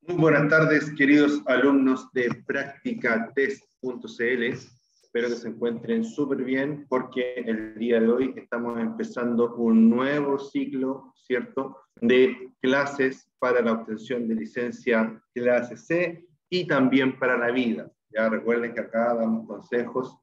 Muy buenas tardes, queridos alumnos de practicatest.cl. Espero que se encuentren súper bien porque el día de hoy estamos empezando un nuevo ciclo, ¿cierto?, de clases para la obtención de licencia clase C y también para la vida. Ya recuerden que acá damos consejos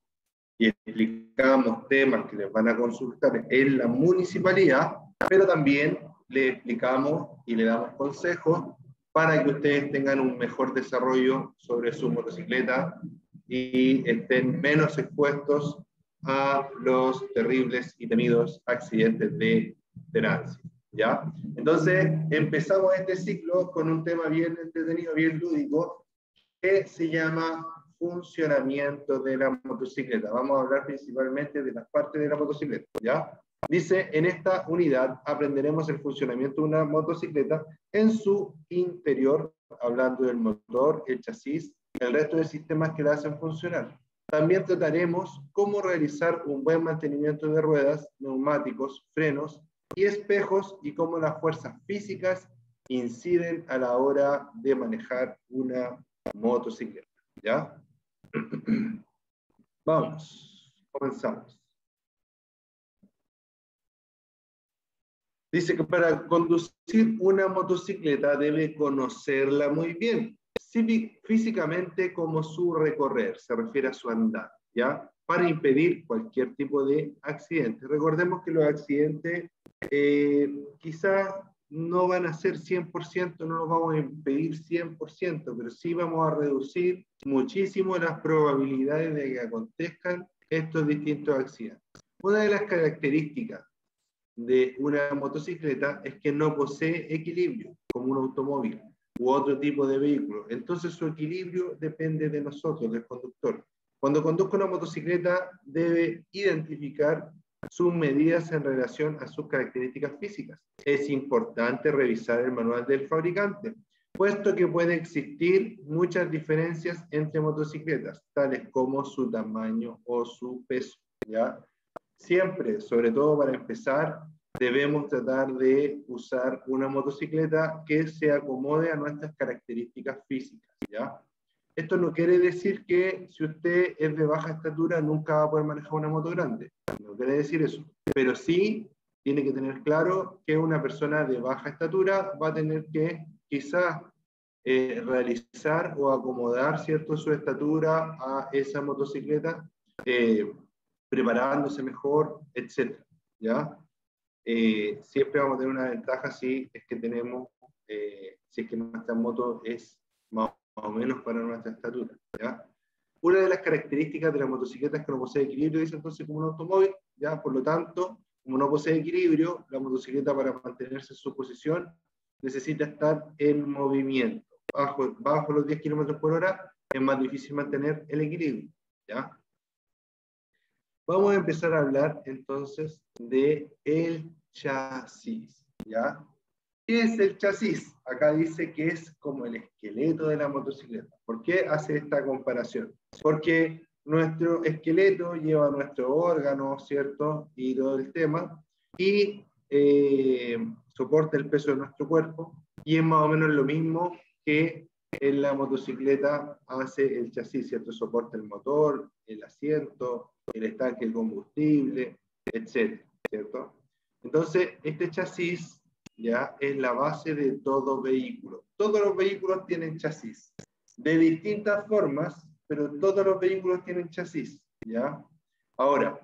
y explicamos temas que les van a consultar en la municipalidad, pero también le explicamos y le damos consejos para que ustedes tengan un mejor desarrollo sobre su motocicleta y estén menos expuestos a los terribles y temidos accidentes de tránsito, ¿ya? Entonces, empezamos este ciclo con un tema bien entretenido, bien lúdico, que se llama funcionamiento de la motocicleta. Vamos a hablar principalmente de las partes de la motocicleta, ¿ya? Dice, en esta unidad aprenderemos el funcionamiento de una motocicleta en su interior, hablando del motor, el chasis, el resto de sistemas que la hacen funcionar. También trataremos cómo realizar un buen mantenimiento de ruedas, neumáticos, frenos y espejos y cómo las fuerzas físicas inciden a la hora de manejar una motocicleta, ¿ya? Vamos, comenzamos. Dice que para conducir una motocicleta debe conocerla muy bien, físicamente como su recorrer, se refiere a su andar, ¿ya? Para impedir cualquier tipo de accidente. Recordemos que los accidentes quizás no van a ser 100%, no los vamos a impedir 100%, pero sí vamos a reducir muchísimo las probabilidades de que acontezcan estos distintos accidentes. Una de las características de una motocicleta es que no posee equilibrio, como un automóvil u otro tipo de vehículo. Entonces su equilibrio depende de nosotros, del conductor. Cuando conduzca una motocicleta debe identificar sus medidas en relación a sus características físicas. Es importante revisar el manual del fabricante, puesto que puede existir muchas diferencias entre motocicletas, tales como su tamaño o su peso, ¿ya? Siempre, sobre todo para empezar, debemos tratar de usar una motocicleta que se acomode a nuestras características físicas, ¿ya? Esto no quiere decir que si usted es de baja estatura nunca va a poder manejar una moto grande, no quiere decir eso, pero sí tiene que tener claro que una persona de baja estatura va a tener que quizás realizar o acomodar, ¿cierto?, su estatura a esa motocicleta, preparándose mejor, etc., ¿ya? Siempre vamos a tener una ventaja si es que tenemos, si es que nuestra moto es más o menos para nuestra estatura, ¿ya? Una de las características de la motocicleta es que no posee equilibrio, dice entonces como un automóvil, ¿ya? Por lo tanto, como no posee equilibrio, la motocicleta para mantenerse en su posición necesita estar en movimiento. Bajo los 10 km por hora es más difícil mantener el equilibrio, ¿ya? Vamos a empezar a hablar entonces de el chasis, ¿ya? ¿Qué es el chasis? Acá dice que es como el esqueleto de la motocicleta. ¿Por qué hace esta comparación? Porque nuestro esqueleto lleva nuestros órganos, ¿cierto? Y todo el tema, y soporta el peso de nuestro cuerpo, y es más o menos lo mismo que en la motocicleta hace el chasis, ¿cierto? Soporta el motor, el asiento, el estanque de combustible, etcétera, ¿cierto? Entonces, este chasis ya es la base de todo vehículo. Todos los vehículos tienen chasis, de distintas formas, pero todos los vehículos tienen chasis, ¿ya? Ahora,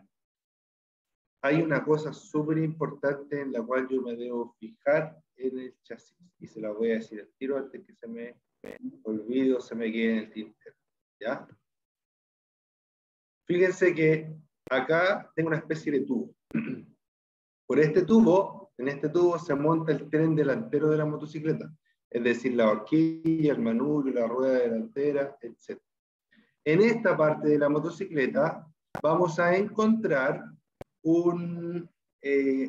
hay una cosa súper importante en la cual yo me debo fijar en el chasis, y se la voy a decir al tiro antes que se me olvide o se me quede en el tintero, ¿ya? Fíjense que acá tengo una especie de tubo. Por este tubo, en este tubo se monta el tren delantero de la motocicleta, es decir, la horquilla, el manubrio, la rueda delantera, etc. En esta parte de la motocicleta vamos a encontrar un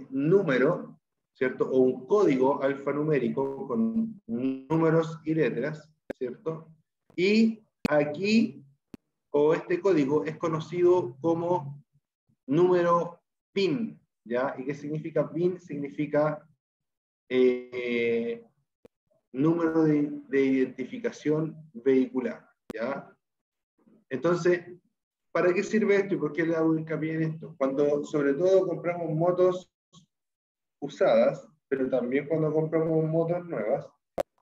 número, ¿cierto? O un código alfanumérico con números y letras, ¿cierto? Y aquí, o este código, es conocido como número PIN, ¿ya? ¿Y qué significa PIN? Significa número de identificación vehicular, ¿ya? Entonces, ¿para qué sirve esto y por qué le hago hincapié en esto? Cuando, sobre todo, compramos motos usadas, pero también cuando compramos motos nuevas,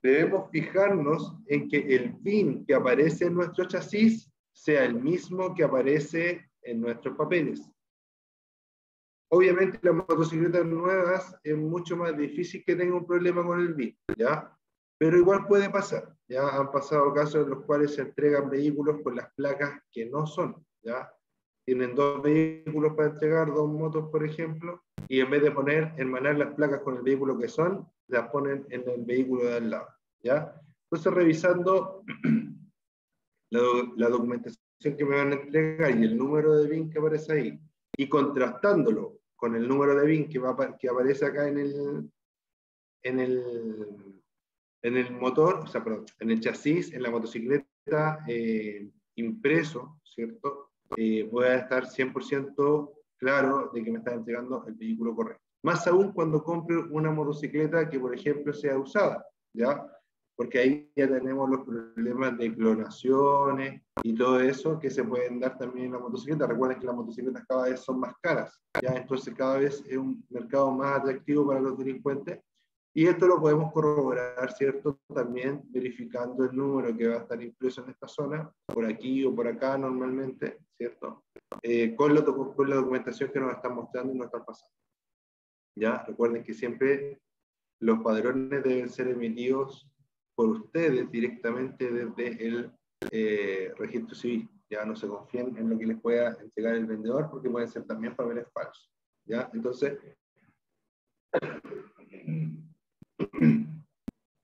debemos fijarnos en que el VIN que aparece en nuestro chasis sea el mismo que aparece en nuestros papeles. Obviamente las motocicletas nuevas es mucho más difícil que tenga un problema con el VIN, ¿ya? Pero igual puede pasar, ¿ya? Han pasado casos en los cuales se entregan vehículos con las placas que no son, ¿ya? Tienen 2 vehículos para entregar, 2 motos, por ejemplo, y en vez de hermanar las placas con el vehículo que son, las ponen en el vehículo de al lado, ¿ya? Entonces, revisando la documentación que me van a entregar y el número de VIN que aparece ahí, y contrastándolo con el número de VIN que aparece acá en el motor, o sea, perdón, en el chasis, en la motocicleta impreso, ¿cierto? Voy a estar 100% claro de que me está entregando el vehículo correcto. Más aún cuando compre una motocicleta que, por ejemplo, sea usada, ¿ya? Porque ahí ya tenemos los problemas de clonaciones y todo eso que se pueden dar también en la motocicleta. Recuerden que las motocicletas cada vez son más caras, ¿ya? Entonces cada vez es un mercado más atractivo para los delincuentes. Y esto lo podemos corroborar, ¿cierto? También verificando el número que va a estar impreso en esta zona, por aquí o por acá normalmente, ¿cierto? Con la documentación que nos están mostrando y nos están pasando. ¿Ya? Recuerden que siempre los padrones deben ser emitidos por ustedes directamente desde el registro civil. Ya no se confíen en lo que les pueda entregar el vendedor, porque pueden ser también papeles falsos. ¿Ya? Entonces,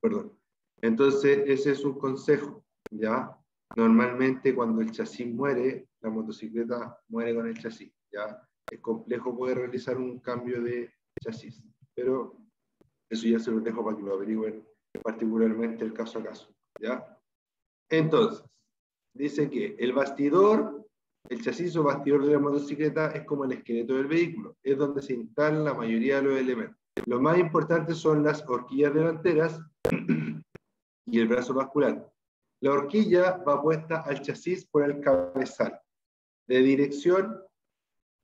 perdón. Entonces, ese es un consejo, ¿ya? Normalmente cuando el chasis muere, la motocicleta muere con el chasis, ¿ya? Es complejo poder realizar un cambio de chasis, pero eso ya se los dejo para que lo averigüen particularmente el caso a caso, ¿ya? Entonces, dice que el bastidor, el chasis o bastidor de la motocicleta es como el esqueleto del vehículo, es donde se instalan la mayoría de los elementos. Lo más importante son las horquillas delanteras y el brazo bascular. La horquilla va puesta al chasis por el cabezal, de dirección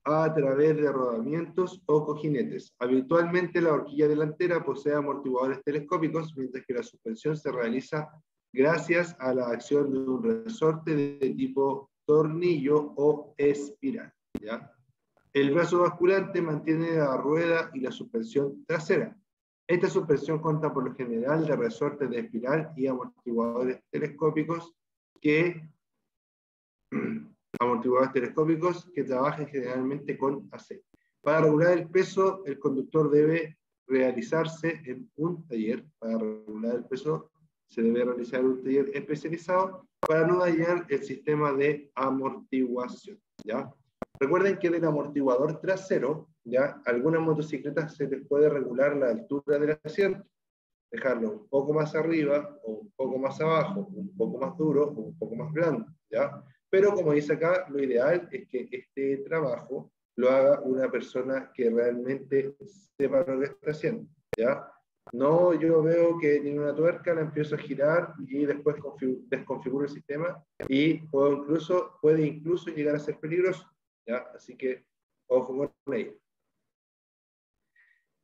a través de rodamientos o cojinetes. Habitualmente la horquilla delantera posee amortiguadores telescópicos, mientras que la suspensión se realiza gracias a la acción de un resorte de tipo tornillo o espiral, ¿ya? El brazo basculante mantiene la rueda y la suspensión trasera. Esta suspensión cuenta por lo general de resortes de espiral y amortiguadores telescópicos que trabajan generalmente con aceite. Para regular el peso, el conductor debe realizarse en un taller. Para regular el peso, se debe realizar en un taller especializado para no dañar el sistema de amortiguación, ¿ya? Recuerden que del amortiguador trasero, ¿ya? Algunas motocicletas se les puede regular la altura del asiento, dejarlo un poco más arriba o un poco más abajo, un poco más duro o un poco más blando, ¿ya? Pero como dice acá, lo ideal es que este trabajo lo haga una persona que realmente sepa lo que está haciendo, ¿ya? No, yo veo que tiene una tuerca, la empiezo a girar y después desconfiguro el sistema y puede incluso llegar a ser peligroso, ¿ya? Así que ojo con ello.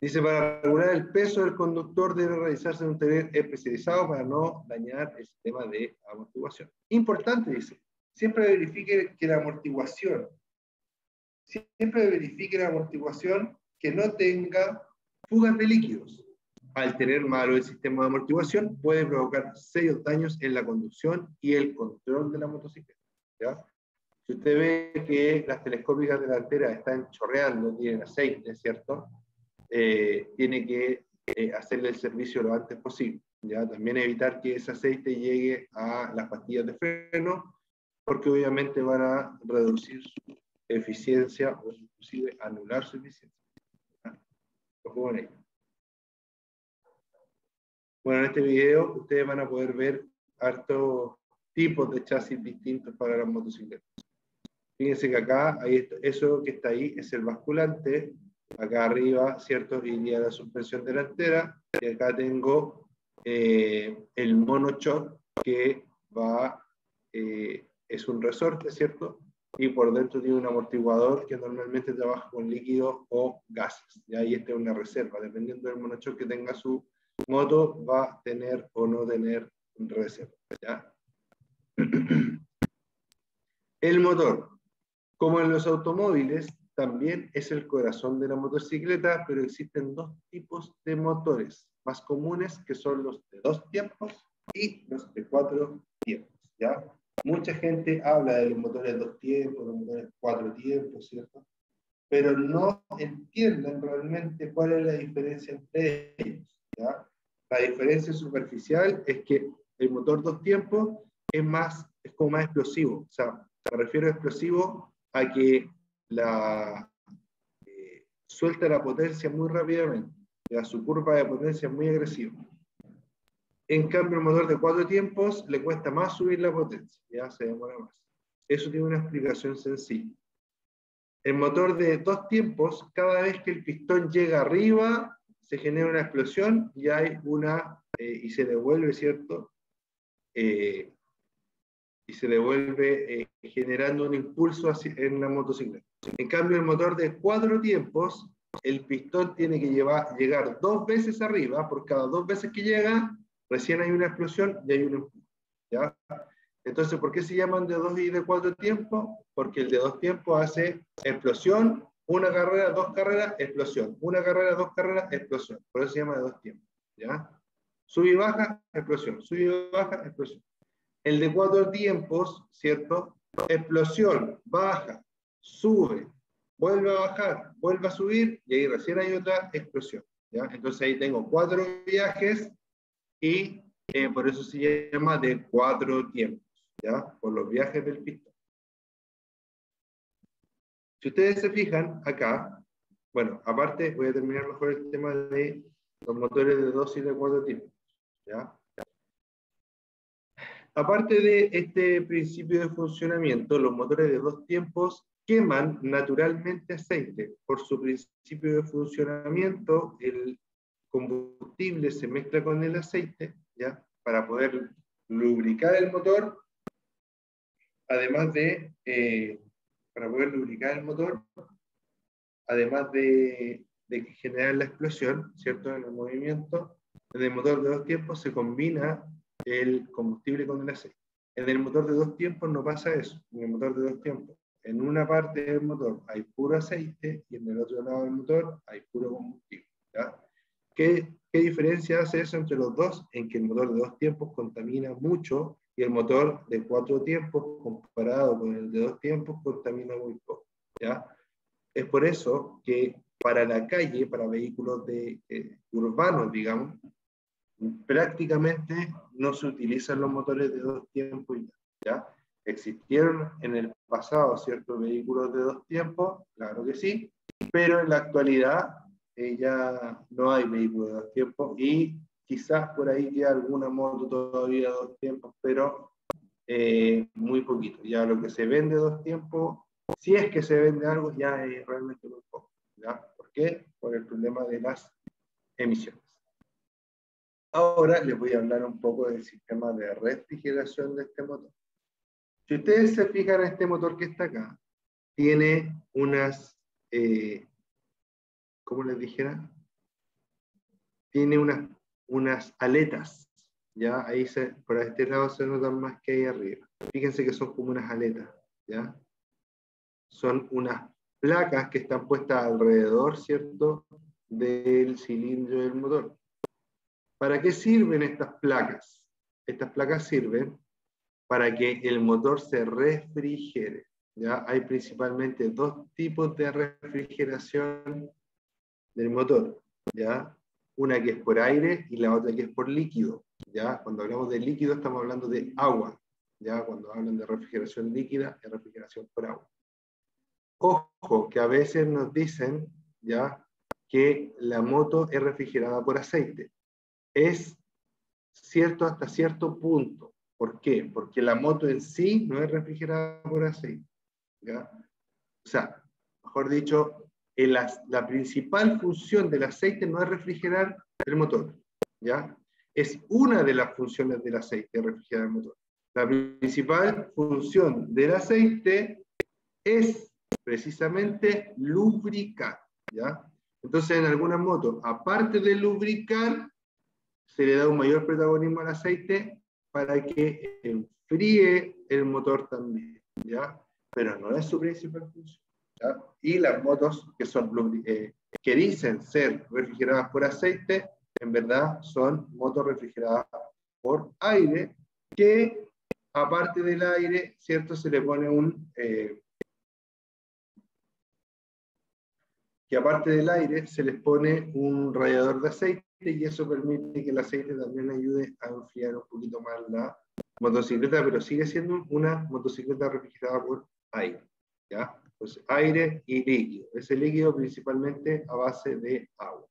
Dice, para regular el peso del conductor debe realizarse en un taller especializado para no dañar el sistema de amortiguación. Importante, dice, siempre verifique la amortiguación que no tenga fugas de líquidos. Al tener malo el sistema de amortiguación, puede provocar serios daños en la conducción y el control de la motocicleta, ¿ya? Si usted ve que las telescópicas delanteras están chorreando, tienen aceite, ¿cierto? Tiene que hacerle el servicio lo antes posible, ¿ya? También evitar que ese aceite llegue a las pastillas de freno, porque obviamente van a reducir su eficiencia o inclusive anular su eficiencia, ¿ya? Ojo con ello. Bueno, en este video ustedes van a poder ver hartos tipos de chasis distintos para las motocicletas. Fíjense que acá, eso que está ahí es el basculante, acá arriba, ¿cierto? Iría la suspensión delantera, y acá tengo el monoshock, que es un resorte, ¿cierto? Y por dentro tiene un amortiguador que normalmente trabaja con líquidos o gases. Y ahí esta es una reserva. Dependiendo del monoshock que tenga su moto, va a tener o no tener reserva, ¿ya? El motor, como en los automóviles, también es el corazón de la motocicleta, pero existen dos tipos de motores más comunes, que son los de 2 tiempos y los de 4 tiempos, ¿ya? Mucha gente habla de los motores 2 tiempos, los motores 4 tiempos, ¿cierto? Pero no entienden realmente cuál es la diferencia entre ellos, ¿ya? La diferencia superficial es que el motor 2 tiempos es como más explosivo. O sea, me refiero a explosivo a que suelta la potencia muy rápidamente. ¿Ya? Su curva de potencia es muy agresiva. En cambio, el motor de 4 tiempos le cuesta más subir la potencia, ya se demora más. Eso tiene una explicación sencilla. El motor de 2 tiempos, cada vez que el pistón llega arriba, se genera una explosión y hay y se devuelve, ¿cierto? Y se devuelve generando un impulso en la motocicleta. En cambio, el motor de 4 tiempos, el pistón tiene que llegar 2 veces arriba. Por cada 2 veces que llega, recién hay una explosión y hay un impulso, ¿ya? Entonces, ¿por qué se llaman de 2 y de 4 tiempos? Porque el de 2 tiempos hace explosión, una carrera, 2 carreras, explosión. Una carrera, 2 carreras, explosión. Por eso se llama de 2 tiempos, ¿ya? Sube y baja, explosión. Sube y baja, explosión. El de 4 tiempos, ¿cierto? Explosión, baja, sube, vuelve a bajar, vuelve a subir, y ahí recién hay otra explosión, ¿ya? Entonces ahí tengo 4 viajes y por eso se llama de 4 tiempos, ¿ya? Por los viajes del pistón. Si ustedes se fijan acá, bueno, aparte voy a terminar mejor el tema de los motores de 2 y de 4 tiempos, ¿ya? Aparte de este principio de funcionamiento, los motores de 2 tiempos queman naturalmente aceite. Por su principio de funcionamiento, el combustible se mezcla con el aceite, ¿ya? Para poder lubricar el motor, además de, generar la explosión, ¿cierto? En el movimiento, en el motor de 2 tiempos se combina el combustible con el aceite. En el motor de 2 tiempos no pasa eso. En el motor de 2 tiempos, en una parte del motor hay puro aceite y en el otro lado del motor hay puro combustible, ¿ya? ¿Qué diferencia hace eso entre los dos? En que el motor de 2 tiempos contamina mucho y el motor de 4 tiempos, comparado con el de 2 tiempos, contamina muy poco, ¿ya? Es por eso que para la calle, para vehículos urbanos, digamos, prácticamente no se utilizan los motores de 2 tiempos, ¿ya? ¿Existieron en el pasado ciertos vehículos de 2 tiempos? Claro que sí, pero en la actualidad ya no hay vehículos de 2 tiempos y quizás por ahí queda alguna moto todavía de 2 tiempos, pero muy poquito. Ya lo que se vende de 2 tiempos, si es que se vende algo, ya es realmente muy poco, ¿ya? ¿Por qué? Por el problema de las emisiones. Ahora les voy a hablar un poco del sistema de refrigeración de este motor. Si ustedes se fijan en este motor que está acá, tiene unas, ¿cómo les dijera? Tiene unas aletas, ¿ya? Ahí por este lado se notan más que ahí arriba. Fíjense que son como unas aletas, ¿ya? Son unas placas que están puestas alrededor, ¿cierto?, del cilindro del motor. ¿Para qué sirven estas placas? Estas placas sirven para que el motor se refrigere, ¿ya? Hay principalmente 2 tipos de refrigeración del motor, ¿ya? Una que es por aire y la otra que es por líquido, ¿ya? Cuando hablamos de líquido estamos hablando de agua, ¿ya? Cuando hablan de refrigeración líquida es refrigeración por agua. Ojo, que a veces nos dicen, ¿ya?, que la moto es refrigerada por aceite. Es cierto hasta cierto punto. ¿Por qué? Porque la moto en sí no es refrigerada por aceite, ¿ya? O sea, mejor dicho, la principal función del aceite no es refrigerar el motor, ¿ya? Es una de las funciones del aceite refrigerar el motor. La principal función del aceite es precisamente lubricar, ¿ya? Entonces, en algunas motos, aparte de lubricar, se le da un mayor protagonismo al aceite para que enfríe el motor también, ¿ya? Pero no es su principal función, ¿ya? Y las motos que dicen ser refrigeradas por aceite, en verdad son motos refrigeradas por aire, que aparte del aire, ¿cierto? Se le pone que aparte del aire se les pone un radiador de aceite y eso permite que el aceite también ayude a enfriar un poquito más la motocicleta, pero sigue siendo una motocicleta refrigerada por aire, ¿ya? Pues aire y líquido. Ese líquido principalmente a base de agua.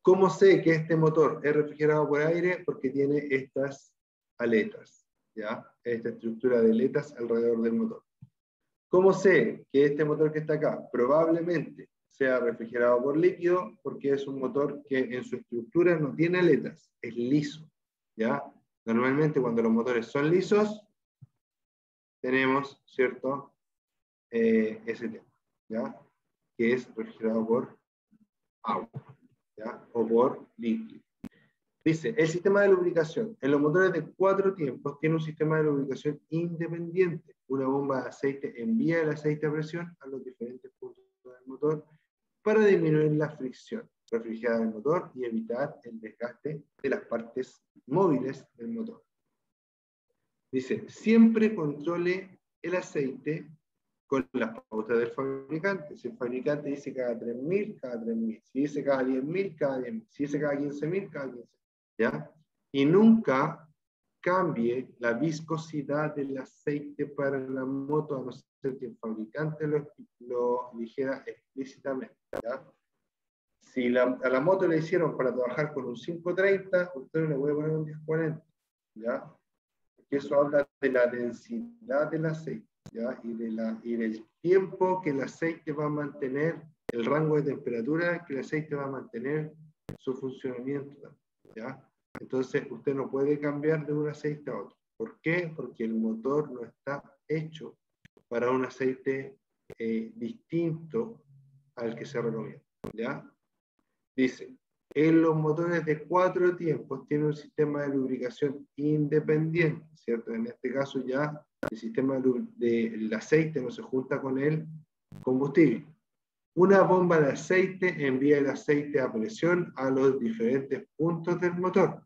¿Cómo sé que este motor es refrigerado por aire? Porque tiene estas aletas, ¿ya? Esta estructura de aletas alrededor del motor. ¿Cómo sé que este motor que está acá probablemente sea refrigerado por líquido? Porque es un motor que en su estructura no tiene aletas, es liso, ¿ya? Normalmente cuando los motores son lisos, tenemos, ¿cierto? Ese tema, ¿ya? Que es refrigerado por agua, ¿ya? O por líquido. Dice, el sistema de lubricación. En los motores de 4 tiempos tiene un sistema de lubricación independiente. Una bomba de aceite envía el aceite a presión a los diferentes puntos del motor para disminuir la fricción, refrigerar el motor y evitar el desgaste de las partes móviles del motor. Dice, siempre controle el aceite con las pautas del fabricante. Si el fabricante dice cada 3.000, cada 3.000. Si dice cada 10.000, cada 10.000. Si dice cada 15.000, cada 15.000. ¿Ya? Y nunca cambie la viscosidad del aceite para la moto, a no ser que el fabricante lo dijera explícitamente, ¿ya? Si a la moto le hicieron para trabajar con un 530, usted le puede poner un 1040, ¿ya? Porque eso habla de la densidad del aceite, ¿ya? Y del tiempo que el aceite va a mantener, el rango de temperatura que el aceite va a mantener su funcionamiento, ¿ya? Entonces, usted no puede cambiar de un aceite a otro. ¿Por qué? Porque el motor no está hecho para un aceite distinto al que se recomienda, ¿ya? Dice, en los motores de 4 tiempos tiene un sistema de lubricación independiente, ¿cierto? En este caso ya el sistema del aceite no se junta con el combustible. Una bomba de aceite envía el aceite a presión a los diferentes puntos del motor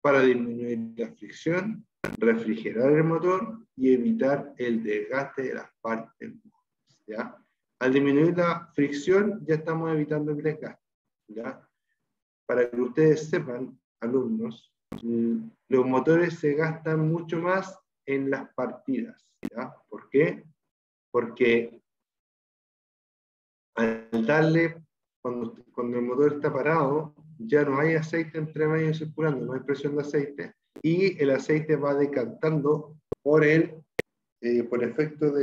para disminuir la fricción, refrigerar el motor y evitar el desgaste de las partes móviles, ¿ya? Al disminuir la fricción ya estamos evitando el desgaste, ¿ya? Para que ustedes sepan, alumnos, los motores se gastan mucho más en las partidas, ¿ya? ¿Por qué? Porque al darle, cuando el motor está parado, ya no hay aceite entre medio circulando, no hay presión de aceite, y el aceite va decantando por efecto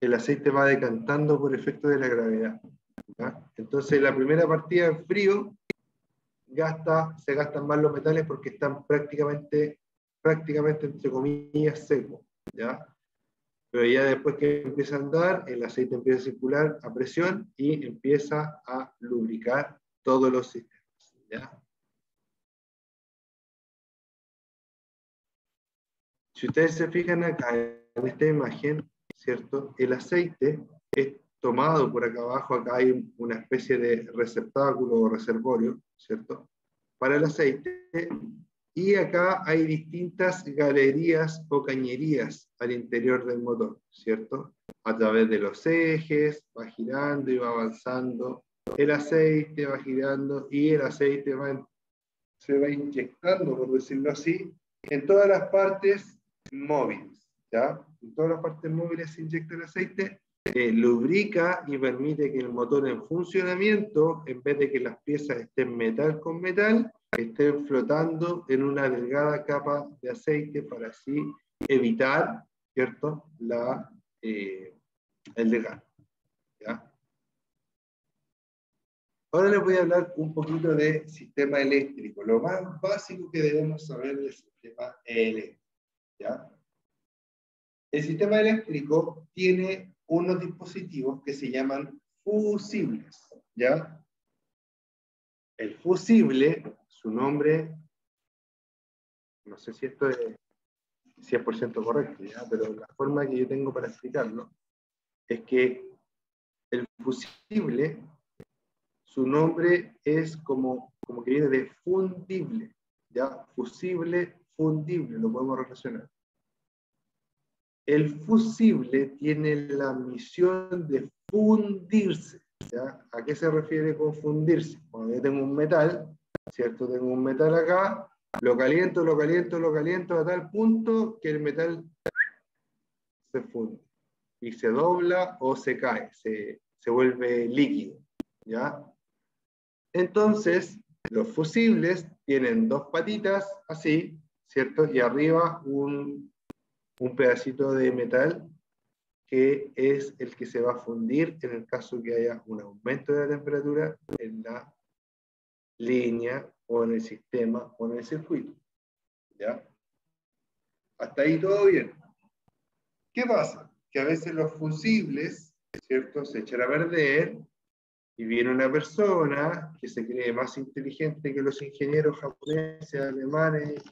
el aceite va decantando por efecto de la gravedad, ¿ya? Entonces la primera partida en frío se gastan más los metales porque están prácticamente entre comillas secos, ¿ya? Pero ya después que empieza a andar, el aceite empieza a circular a presión y empieza a lubricar todos los sistemas, ¿ya? Si ustedes se fijan acá en esta imagen, ¿cierto? El aceite es tomado por acá abajo, acá hay una especie de receptáculo o reservorio, ¿cierto? Para el aceite, y acá hay distintas galerías o cañerías al interior del motor, ¿cierto? A través de los ejes, va girando y va avanzando, el aceite va girando y el aceite se va inyectando, por decirlo así, en todas las partes móviles, ¿ya? En todas las partes móviles se inyecta el aceite, lubrica y permite que el motor en funcionamiento, en vez de que las piezas estén metal con metal, estén flotando en una delgada capa de aceite para así evitar, ¿cierto?, el desgaste, ¿ya? Ahora les voy a hablar un poquito de sistema eléctrico, lo más básico que debemos saber del sistema eléctrico, ¿ya? El sistema eléctrico tiene unos dispositivos que se llaman fusibles, ¿ya? El fusible, su nombre, no sé si esto es 100% correcto, ¿ya? Pero la forma que yo tengo para explicarlo es que el fusible, su nombre es como que viene de fundible, ¿ya? Fusible, fundible, lo podemos relacionar. El fusible tiene la misión de fundirse, ¿ya? ¿A qué se refiere con fundirse? Cuando yo tengo un metal, ¿cierto? Tengo un metal acá, lo caliento a tal punto que el metal se funde y se dobla o se cae, se vuelve líquido, ¿ya? Entonces, los fusibles tienen dos patitas así, ¿cierto? Y arriba un pedacito de metal que es el que se va a fundir en el caso que haya un aumento de la temperatura en la línea o en el sistema o en el circuito, ¿ya? Hasta ahí todo bien. ¿Qué pasa? Que a veces los fusibles, ¿cierto? Se echan a perder y viene una persona que se cree más inteligente que los ingenieros japoneses, alemanes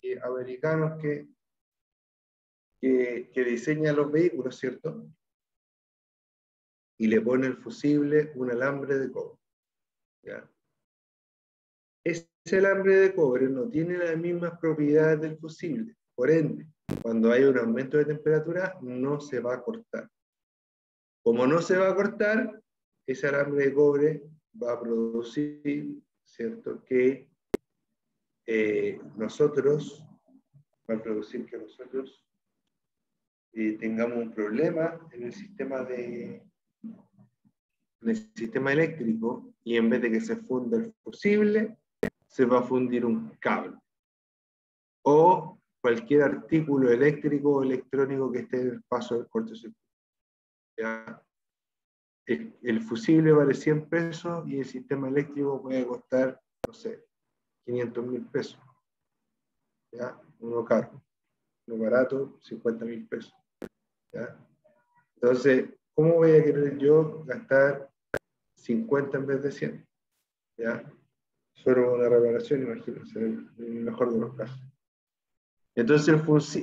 y americanos que diseñan los vehículos, ¿cierto? Y le pone el fusible un alambre de cobre, ¿ya? Ese alambre de cobre no tiene las mismas propiedades del fusible, por ende, cuando hay un aumento de temperatura, no se va a cortar. Como no se va a cortar, ese alambre de cobre va a producir, ¿cierto?, que nosotros tengamos un problema en el sistema eléctrico, y en vez de que se funda el fusible, se va a fundir un cable o cualquier artículo eléctrico o electrónico que esté en el paso del cortocircuito. ¿Ya? El fusible vale 100 pesos y el sistema eléctrico puede costar, no sé, 500.000 pesos. ¿Ya? Uno caro, uno barato, 50.000 pesos. ¿Ya? Entonces, ¿cómo voy a querer yo gastar 50 en vez de 100? ¿Ya? Solo una reparación, imagínense, en el mejor de los casos. Entonces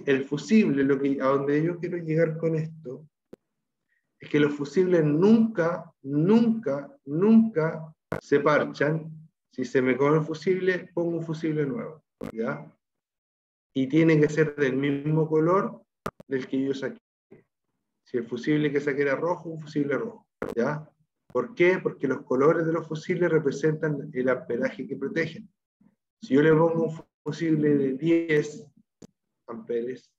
el fusible, a donde yo quiero llegar con esto, es que los fusibles nunca se parchan. Si se me come el fusible, pongo un fusible nuevo, ¿ya? Y tiene que ser del mismo color del que yo saqué. Si el fusible que saqué era rojo, un fusible rojo, ¿ya? ¿Por qué? Porque los colores de los fusibles representan el amperaje que protegen. Si yo le pongo un fusible de 10 amperes,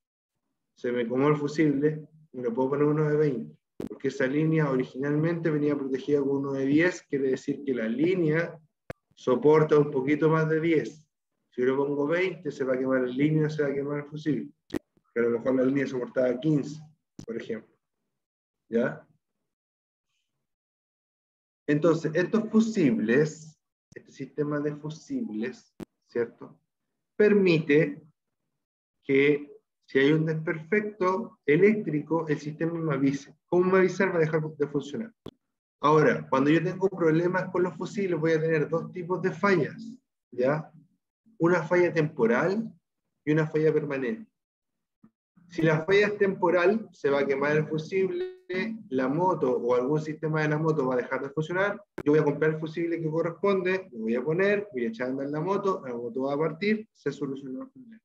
se me comió el fusible y le puedo poner uno de 20, porque esa línea originalmente venía protegida con uno de 10, quiere decir que la línea soporta un poquito más de 10. Si yo le pongo 20, se va a quemar la línea, se va a quemar el fusible, pero a lo mejor la línea soportaba 15, por ejemplo, ¿ya? Entonces, estos fusibles, este sistema de fusibles, ¿cierto?, permite que si hay un desperfecto eléctrico, el sistema me avise. ¿Cómo me va a avisar? Va a dejar de funcionar. Ahora, cuando yo tengo problemas con los fusibles, voy a tener dos tipos de fallas, ¿ya? Una falla temporal y una falla permanente. Si la falla es temporal, se va a quemar el fusible, la moto o algún sistema de la moto va a dejar de funcionar, yo voy a comprar el fusible que corresponde, lo voy a poner, voy a echar a andar la moto va a partir, se solucionó el problema.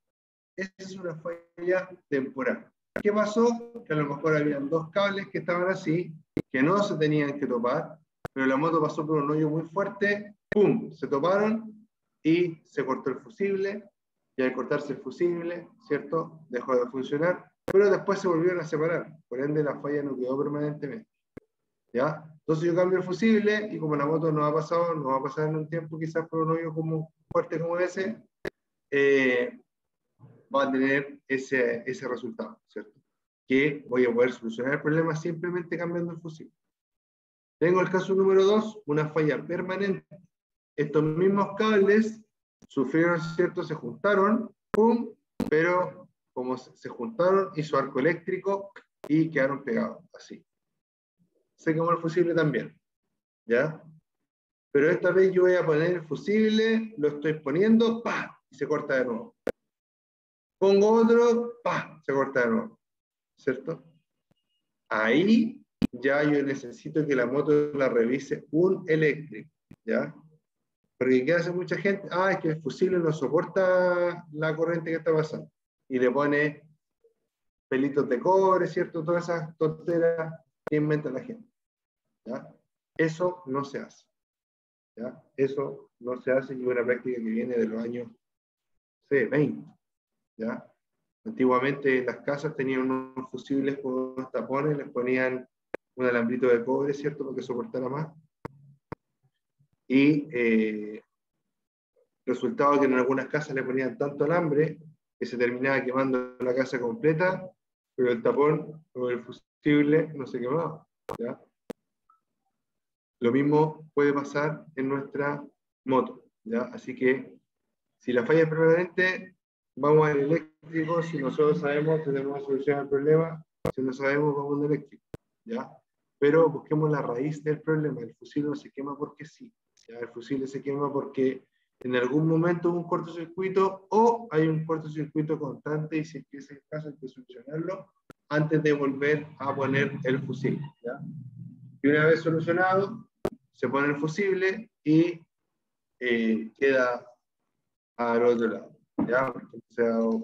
Esa es una falla temporal. ¿Qué pasó? Que a lo mejor habían dos cables que estaban así, que no se tenían que topar, pero la moto pasó por un hoyo muy fuerte, ¡pum!, se toparon y se cortó el fusible, y al cortarse el fusible, ¿cierto?, dejó de funcionar, pero después se volvieron a separar, por ende la falla no quedó permanentemente, ¿ya? Entonces yo cambio el fusible y como la moto no va a pasar en un tiempo quizás por un hoyo como fuerte como ese, va a tener ese resultado, ¿cierto? Que voy a poder solucionar el problema simplemente cambiando el fusible. Tengo el caso número 2, una falla permanente. Estos mismos cables sufrieron, ¿cierto? Se juntaron, ¡pum! Pero como se juntaron, hizo arco eléctrico y quedaron pegados, así. Se quemó el fusible también, ¿ya? Pero esta vez yo voy a poner el fusible, lo estoy poniendo, ¡pah! Y se corta de nuevo. Pongo otro, ¡pah! Se corta de nuevo, ¿cierto? Ahí ya yo necesito que la moto la revise un eléctrico, ¿ya? Porque ¿qué hace mucha gente? Es que el fusible no soporta la corriente que está pasando. Y le pone pelitos de cobre, ¿cierto? Todas esas tonteras que inventa la gente, ¿ya? Eso no se hace, ¿ya? Eso no se hace, y es una práctica que viene de los años, no sé, 20, ¿ya? Antiguamente las casas tenían unos fusibles con unos tapones, les ponían un alambrito de cobre, ¿cierto? Para que soportara más. Y resultaba que en algunas casas le ponían tanto alambre que se terminaba quemando la casa completa, pero el tapón o el fusible no se quemaba, ¿ya? Lo mismo puede pasar en nuestra moto, ¿ya? Así que si la falla es permanente, vamos al eléctrico. Si nosotros sabemos, tenemos que solucionar el problema. Si no sabemos, vamos al eléctrico, ¿ya? Pero busquemos la raíz del problema. El fusible no se quema porque sí, ¿ya? El fusible se quema porque en algún momento hubo un cortocircuito o hay un cortocircuito constante, y si es que ese es el caso hay que solucionarlo antes de volver a poner el fusible, ¿ya? Y una vez solucionado, se pone el fusible y queda al otro lado, ¿ya? Porque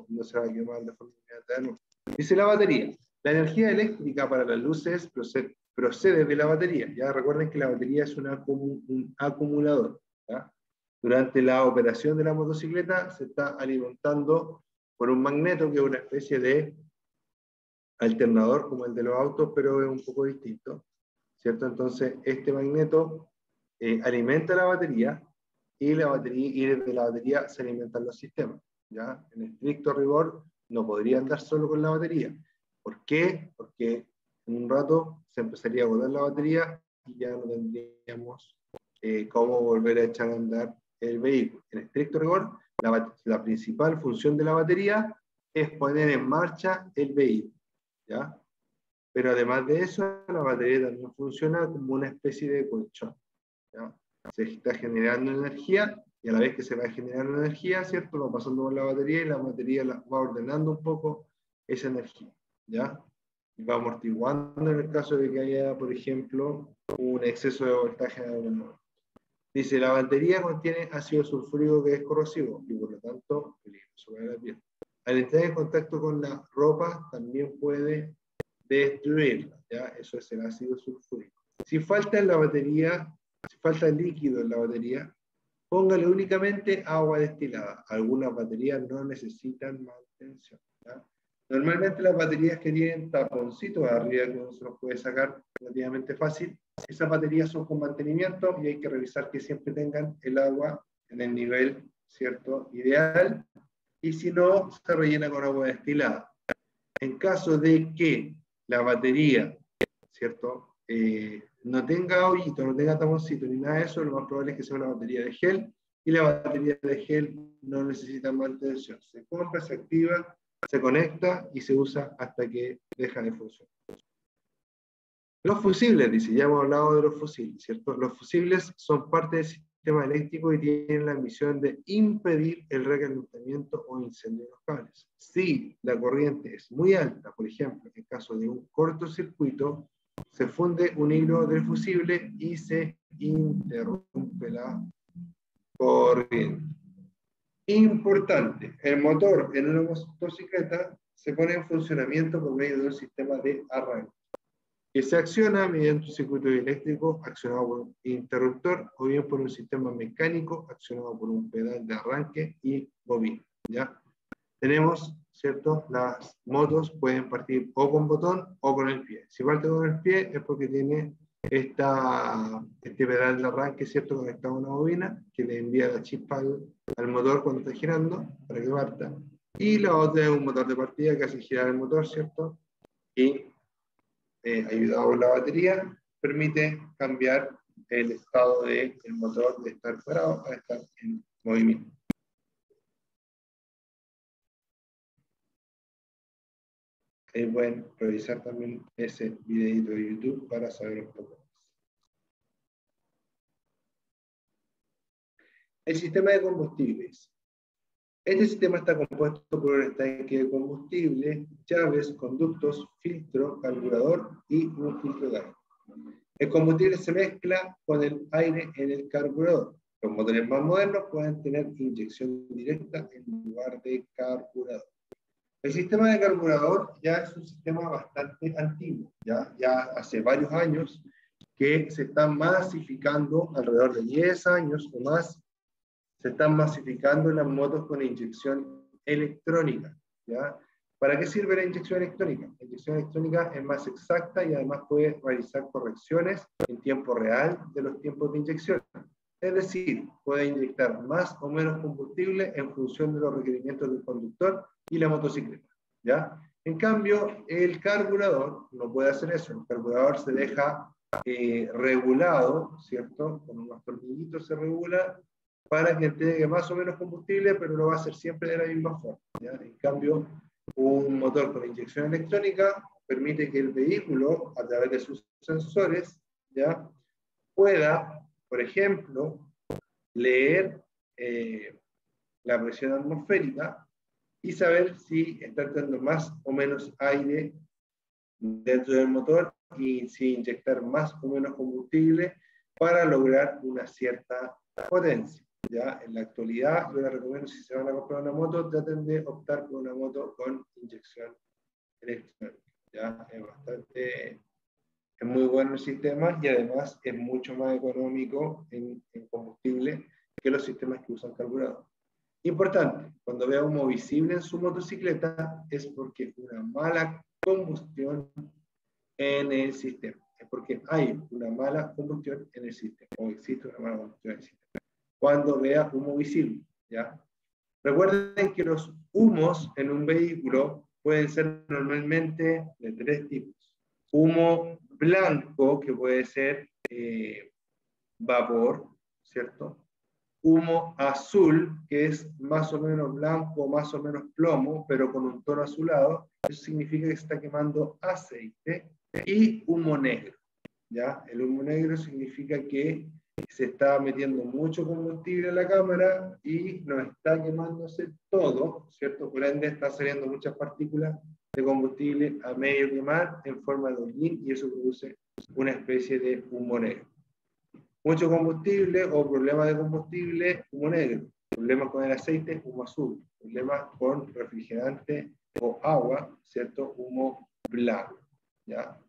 no se va a quemar de forma inmediata. Dice la batería. La energía eléctrica para las luces procede de la batería. Ya recuerden que la batería es un acumulador, ¿ya? Durante la operación de la motocicleta se está alimentando por un magneto, que es una especie de alternador como el de los autos, pero es un poco distinto, ¿cierto? Entonces, este magneto alimenta la batería, y desde la batería se alimentan los sistemas, ¿ya? En estricto rigor, no podría andar solo con la batería. ¿Por qué? Porque en un rato se empezaría a agotar la batería y ya no tendríamos cómo volver a echar a andar el vehículo. En estricto rigor, la principal función de la batería es poner en marcha el vehículo, ¿ya? Pero además de eso, la batería también funciona como una especie de colchón, ¿ya? Se está generando energía, y a la vez que se va generando energía, ¿cierto? Va pasando por la batería, y la batería va ordenando un poco esa energía, ¿ya? Y va amortiguando en el caso de que haya, por ejemplo, un exceso de voltaje en algún momento. Dice, la batería contiene ácido sulfúrico, que es corrosivo y por lo tanto peligroso para la piel. Al entrar en contacto con la ropa también puede destruirla, ¿ya? Eso es el ácido sulfúrico. Si falta en la batería, si falta líquido en la batería, póngale únicamente agua destilada. Algunas baterías no necesitan mantención, ¿ya? Normalmente las baterías que tienen taponcitos arriba, que uno se los puede sacar relativamente fácil, esas baterías son con mantenimiento, y hay que revisar que siempre tengan el agua en el nivel, ¿cierto?, ideal, y si no, se rellena con agua destilada. En caso de que la batería, ¿cierto?, no tenga hoyito, no tenga taponcito ni nada de eso, lo más probable es que sea una batería de gel, y la batería de gel no necesita mantención. Se compra, se activa, se conecta y se usa hasta que deja de funcionar. Los fusibles, dice, ya hemos hablado de los fusibles, ¿cierto? Los fusibles son parte del sistema eléctrico y tienen la misión de impedir el recalentamiento o incendio de los cables. Si la corriente es muy alta, por ejemplo, en caso de un cortocircuito, se funde un hilo del fusible y se interrumpe la corriente. Importante, el motor en una motocicleta se pone en funcionamiento por medio de un sistema de arranque, que se acciona mediante un circuito eléctrico accionado por un interruptor, o bien por un sistema mecánico accionado por un pedal de arranque y bobina, ¿ya? Tenemos, ¿cierto? Las motos pueden partir o con botón o con el pie. Si parte con el pie es porque tiene este pedal de arranque, ¿cierto?, conectado a una bobina que le envía la chispa al motor cuando está girando para que parta. Y la otra es un motor de partida que hace girar el motor, ¿cierto? Y ayudado por la batería, permite cambiar el estado del motor de estar parado a estar en movimiento. Pueden revisar también ese videito de YouTube para saber un poco más. El sistema de combustibles. Este sistema está compuesto por un estanque de combustible, llaves, conductos, filtro, carburador y un filtro de aire. El combustible se mezcla con el aire en el carburador. Los motores más modernos pueden tener inyección directa en lugar de carburador. El sistema de carburador ya es un sistema bastante antiguo, ya hace varios años que se están masificando, alrededor de 10 años o más, se están masificando las motos con inyección electrónica. ¿Ya? ¿Para qué sirve la inyección electrónica? La inyección electrónica es más exacta y además puede realizar correcciones en tiempo real de los tiempos de inyección. Es decir, puede inyectar más o menos combustible en función de los requerimientos del conductor y la motocicleta. ¿Ya? En cambio, el carburador no puede hacer eso. El carburador se deja regulado, ¿cierto? Con unos tornillitos se regula para que entregue más o menos combustible, pero lo va a hacer siempre de la misma forma. ¿Ya? En cambio, un motor con inyección electrónica permite que el vehículo, a través de sus sensores, ¿ya? Pueda, por ejemplo, leer la presión atmosférica y saber si está entrando más o menos aire dentro del motor y si inyectar más o menos combustible para lograr una cierta potencia. ¿Ya? En la actualidad, yo les recomiendo, si se van a comprar una moto, traten de optar por una moto con inyección electrónica. ¿Ya? Es muy bueno el sistema y además es mucho más económico en combustible que los sistemas que usan carburador. Importante, cuando vea humo visible en su motocicleta es porque una mala combustión en el sistema. Es porque hay una mala combustión en el sistema, o existe una mala combustión en el sistema. Cuando vea humo visible, ¿ya? Recuerden que los humos en un vehículo pueden ser normalmente de 3 tipos. Humo blanco, que puede ser vapor, ¿cierto? Humo azul, que es más o menos blanco, más o menos plomo, pero con un tono azulado. Eso significa que se está quemando aceite. Y humo negro, ¿ya? El humo negro significa que se está metiendo mucho combustible en la cámara y no está quemándose todo, ¿cierto? Por ende está saliendo muchas partículas de combustible a medio quemar en forma de hollín y eso produce una especie de humo negro. Mucho combustible o problemas de combustible, humo negro. Problemas con el aceite, humo azul. Problemas con refrigerante o agua, ¿cierto? Humo blanco, ¿ya?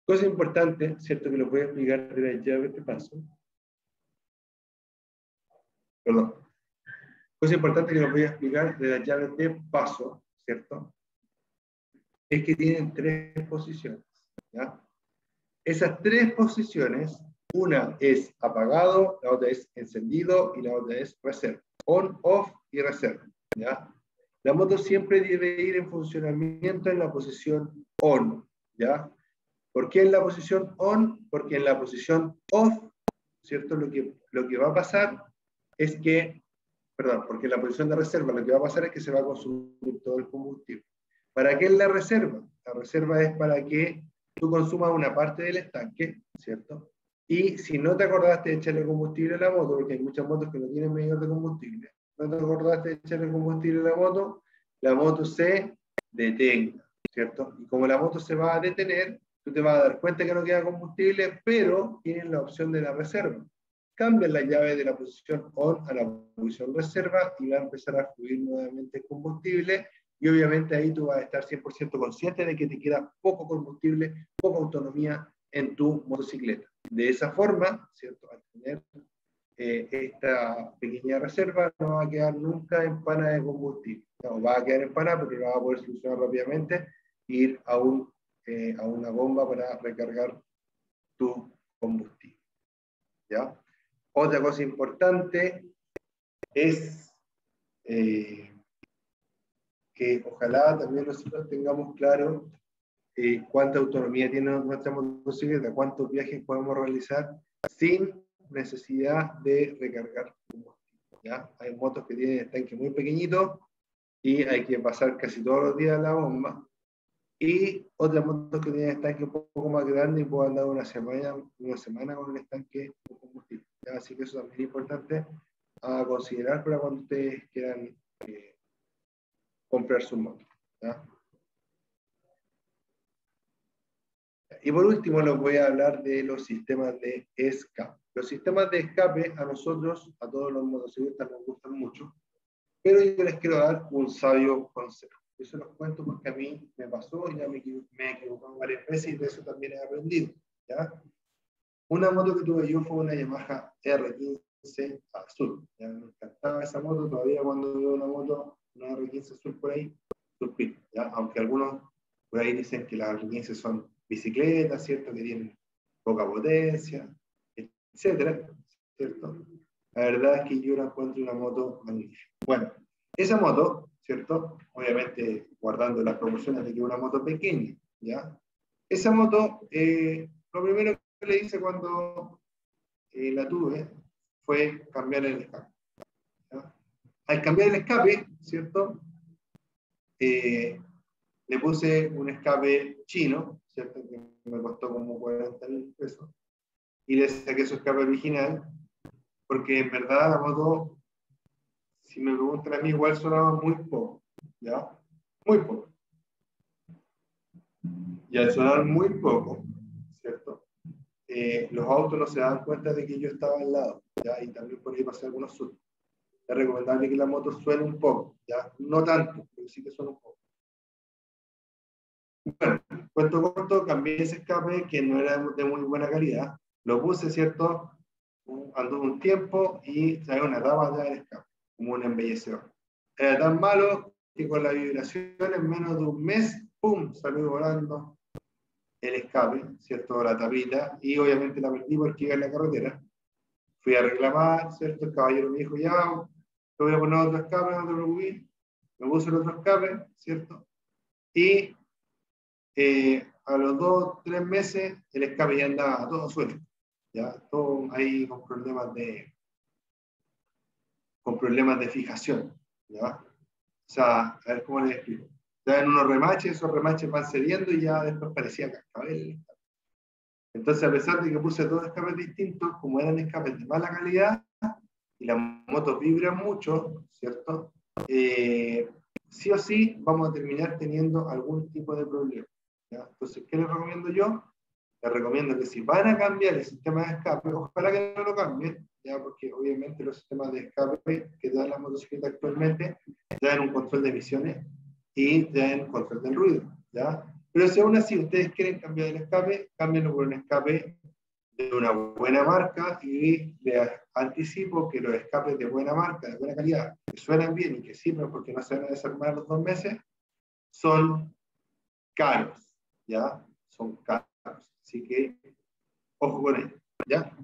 Cosa importante, ¿cierto? Que lo voy a explicar de la llave de paso. Perdón. Cosa importante que lo voy a explicar de las llaves de paso, ¿cierto? Es que tienen 3 posiciones, ¿ya? Esas 3 posiciones, una es apagado, la otra es encendido y la otra es reserva. On, off y reserva, ¿ya? La moto siempre debe ir en funcionamiento en la posición on, ¿ya? ¿Por qué en la posición on? Porque en la posición off, ¿cierto? Lo que va a pasar es que, perdón, porque en la posición de reserva lo que va a pasar es que se va a consumir todo el combustible. ¿Para qué es la reserva? La reserva es para que tú consumas una parte del estanque, ¿cierto? Y si no te acordaste de echarle combustible a la moto, porque hay muchas motos que no tienen medidor de combustible, no te acordaste de echarle combustible a la moto se detenga, ¿cierto? Y como la moto se va a detener, tú te vas a dar cuenta que no queda combustible, pero tienes la opción de la reserva. Cambia la llave de la posición on a la posición reserva y va a empezar a fluir nuevamente el combustible y obviamente ahí tú vas a estar 100% consciente de que te queda poco combustible, poca autonomía en tu motocicleta. De esa forma, ¿cierto? Al tener esta pequeña reserva no va a quedar nunca en pana de combustible. No, va a quedar en pana porque lo va a poder solucionar rápidamente e ir a una bomba para recargar tu combustible. ¿Ya? Otra cosa importante es que ojalá también nosotros tengamos claro cuánta autonomía tiene nuestra motocicleta, cuántos viajes podemos realizar sin necesidad de recargar combustible, ¿ya? Hay motos que tienen el tanque muy pequeñito y hay que pasar casi todos los días la bomba, y otras motos que tienen estanque un poco más grande y pueden andar una semana con un estanque de combustible, ¿ya? Así que eso también es importante a considerar para cuando ustedes quieran comprar su moto, ¿ya? Y por último les voy a hablar de los sistemas de escape. Los sistemas de escape a nosotros, a todos los motociclistas, nos gustan mucho, pero yo les quiero dar un sabio consejo. Yo se los cuento porque a mí me pasó, ya me he equivocado varias veces y de eso también he aprendido, ¿ya? Una moto que tuve yo fue una Yamaha R15 azul, ¿ya? Me encantaba esa moto, todavía cuando veo una moto, una R15 azul por ahí, suspiro, ¿ya? Aunque algunos por ahí dicen que las R15 son bicicletas, ¿cierto? Que tienen poca potencia, etcétera, ¿cierto? La verdad es que yo la encuentro una moto magnífica. Bueno, esa moto, ¿cierto? Obviamente guardando las proporciones de que es una moto pequeña, ¿ya? Esa moto, lo primero que le hice cuando la tuve fue cambiar el escape, ¿ya? Al cambiar el escape, ¿cierto? Le puse un escape chino, ¿cierto? Que me costó como 40.000 pesos, y le saqué su escape original, porque en verdad la moto, si me preguntan a mí, igual sonaba muy poco, ¿ya? Muy poco. Y al sonar muy poco, ¿cierto? Los autos no se dan cuenta de que yo estaba al lado, ¿ya? Y también por ahí pasé algunos sustos. Es recomendable que la moto suene un poco, ¿ya? No tanto, pero sí que suene un poco. Bueno, cuento corto, cambié ese escape que no era de muy buena calidad, lo puse, ¿cierto? Anduve un tiempo y traía una tapa ya del escape, como un embellecedor. Era tan malo que con la vibración en menos de un mes, ¡pum!, salió volando el escape, ¿cierto? La tapita, y obviamente la perdí porque iba en la carretera. Fui a reclamar, ¿cierto? El caballero me dijo, ya, te voy a poner otro escape, no te preocupes. Me puse el otro escape, ¿cierto? Y a los 2-3 meses el escape ya andaba todo suelto, ya, todo ahí con problemas de fijación, ¿ya? O sea, a ver cómo les explico. Ya en unos remaches, esos remaches van cediendo y ya después parecía cascabel. Entonces, a pesar de que puse dos escapes distintos, como eran escapes de mala calidad y las motos vibran mucho, ¿cierto? Sí o sí vamos a terminar teniendo algún tipo de problema, ¿ya? Entonces, ¿qué les recomiendo yo? Les recomiendo que si van a cambiar el sistema de escape, ojalá que no lo cambien, ya, porque obviamente los sistemas de escape que dan las motocicletas actualmente dan un control de emisiones y dan control del ruido, ¿ya? Pero si aún así ustedes quieren cambiar el escape, cámbienlo por un escape de una buena marca, y les anticipo que los escapes de buena marca, de buena calidad, que suenan bien y que sirven porque no se van a desarmar los 2 meses, son caros, ¿ya? Son caros. Así que, ojo con ello, ¿ya?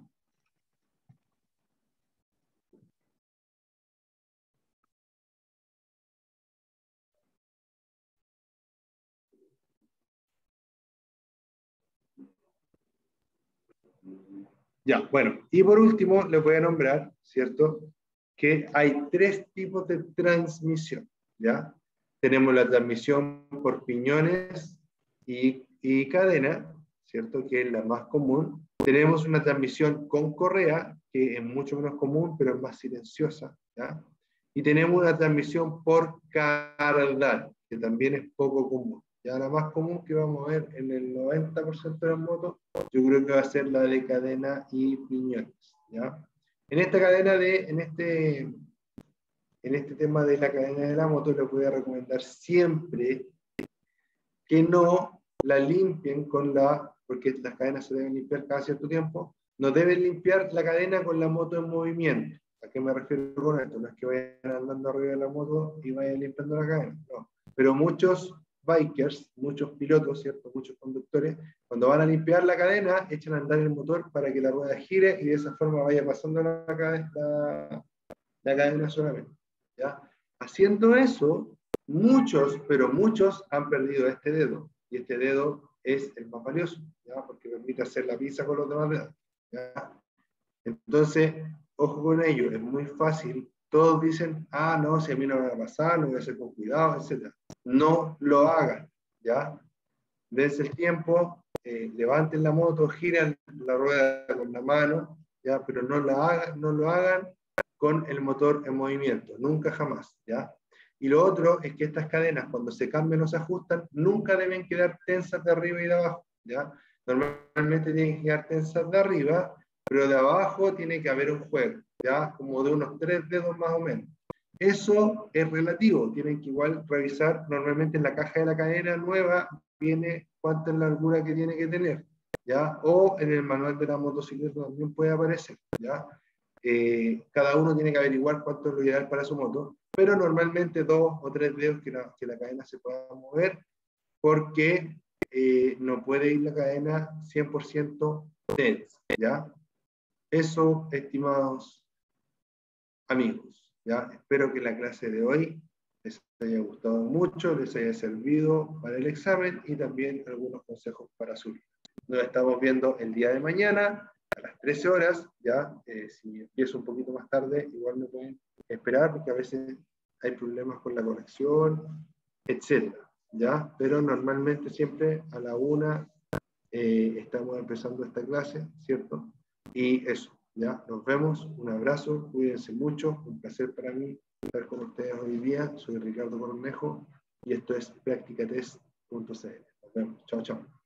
Ya, bueno, y por último les voy a nombrar, ¿cierto?, que hay 3 tipos de transmisión, ¿ya? Tenemos la transmisión por piñones y cadena, ¿cierto?, que es la más común. Tenemos una transmisión con correa, que es mucho menos común, pero es más silenciosa, ¿ya? Y tenemos una transmisión por cardal, que también es poco común. Ya la más común que vamos a ver en el 90% de las motos, yo creo que va a ser la de cadena y piñones, ¿ya? En esta cadena en este tema de la cadena de la moto, les voy a recomendar siempre que no la limpien porque las cadenas se deben limpiar cada cierto tiempo, no deben limpiar la cadena con la moto en movimiento. ¿A qué me refiero con esto? No es que vayan andando arriba de la moto y vayan limpiando la cadena, no. Pero muchos bikers, muchos pilotos, ¿cierto?, muchos conductores, cuando van a limpiar la cadena, echan a andar el motor para que la rueda gire y de esa forma vaya pasando la cadena solamente, ¿ya? Haciendo eso, muchos, pero muchos han perdido este dedo, y este dedo es el más valioso, ¿ya? Porque permite hacer la pinza con los demás dedos, ¿ya? Entonces, ojo con ello, es muy fácil. Todos dicen, ah, no, si a mí no me va a pasar, lo voy a hacer con cuidado, etc. No lo hagan, ¿ya? Dense el tiempo, levanten la moto, giren la rueda con la mano, ¿ya? Pero no lo hagan con el motor en movimiento, nunca jamás, ¿ya? Y lo otro es que estas cadenas, cuando se cambian o se ajustan, nunca deben quedar tensas de arriba y de abajo, ¿ya? Normalmente tienen que quedar tensas de arriba, pero de abajo tiene que haber un juego, ¿ya? Como de unos 3 dedos más o menos. Eso es relativo, tienen que igual revisar, normalmente en la caja de la cadena nueva viene cuánta es la largura que tiene que tener, ¿ya? O en el manual de la motocicleta también puede aparecer, ¿ya? Cada uno tiene que averiguar cuánto es lo ideal para su moto, pero normalmente 2 o 3 dedos que la cadena se pueda mover, porque no puede ir la cadena 100% tensa, ¿ya? Eso, estimados amigos, ¿ya? Espero que la clase de hoy les haya gustado mucho, les haya servido para el examen y también algunos consejos para su vida. Nos estamos viendo el día de mañana a las 13 horas, ¿ya? Si empiezo un poquito más tarde, igual me pueden esperar porque a veces hay problemas con la conexión, etc., ¿ya? Pero normalmente siempre a la 1 estamos empezando esta clase, ¿cierto? Y eso, ¿ya? Nos vemos, un abrazo, cuídense mucho, un placer para mí estar con ustedes hoy día. Soy Ricardo Cornejo y esto es practicatest.cl. Nos vemos, chao, chao.